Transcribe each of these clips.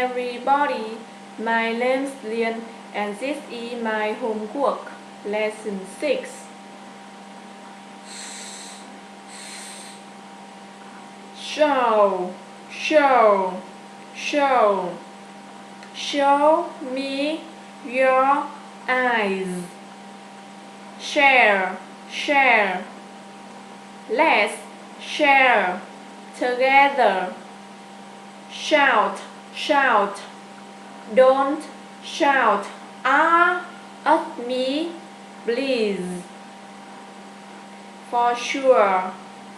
everybody, my name's Lian and this is my homework. Lesson 6. Show, show, show. Show me your eyes. Share, share. Let's share together. Shout, shout. Don't shout at me, please. For sure,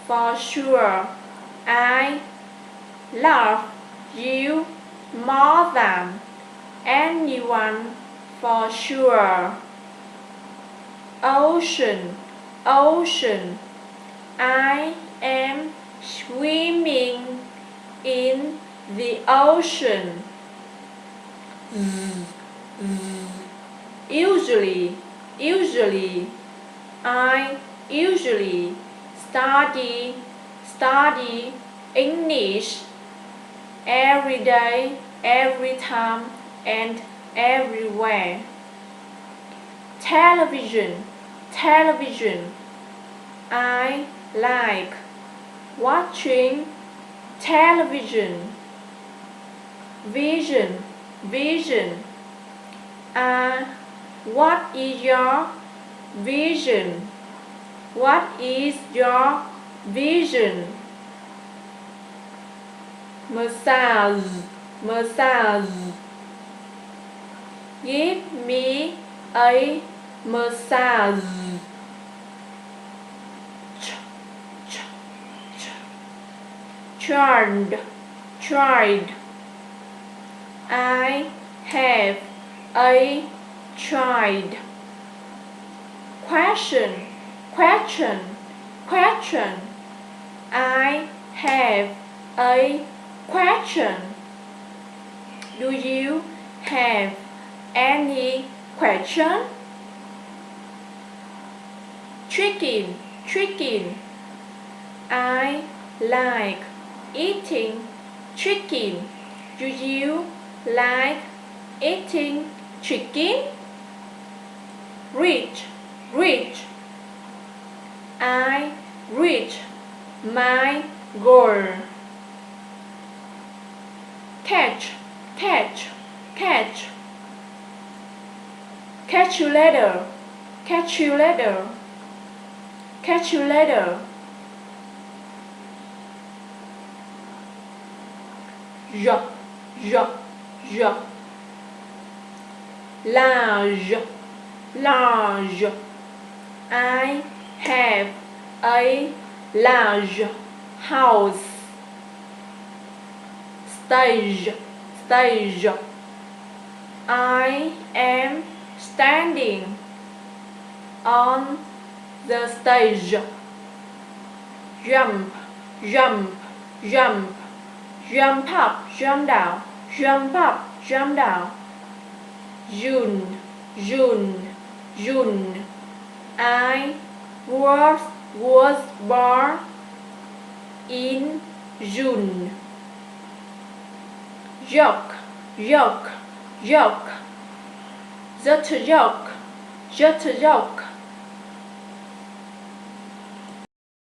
for sure. I love you more than anyone, for sure. Ocean, ocean. I am swimming in the ocean. Usually, usually. I usually study English every day, every time, and everywhere. Television, television. I like watching television. Vision, vision. What is your vision? What is your vision? Massage, massage. Give me a massage. Child, child. I have a child. Question, question, question. I have a question. Do you have any question? Chicken, chicken. I like eating chicken. Do you like eating chicken? Reach, reach. I reach my goal. Catch, catch, catch. Catch you later, catch you later, catch you later. Je, je, je. Large, large. I have a large house. Stage, stage. I am standing on the stage. Jump, jump, jump. Jump up, jump down, jump up, jump down. June, June, June. I was born in June. Joke, joke, joke. Just a joke, just a joke.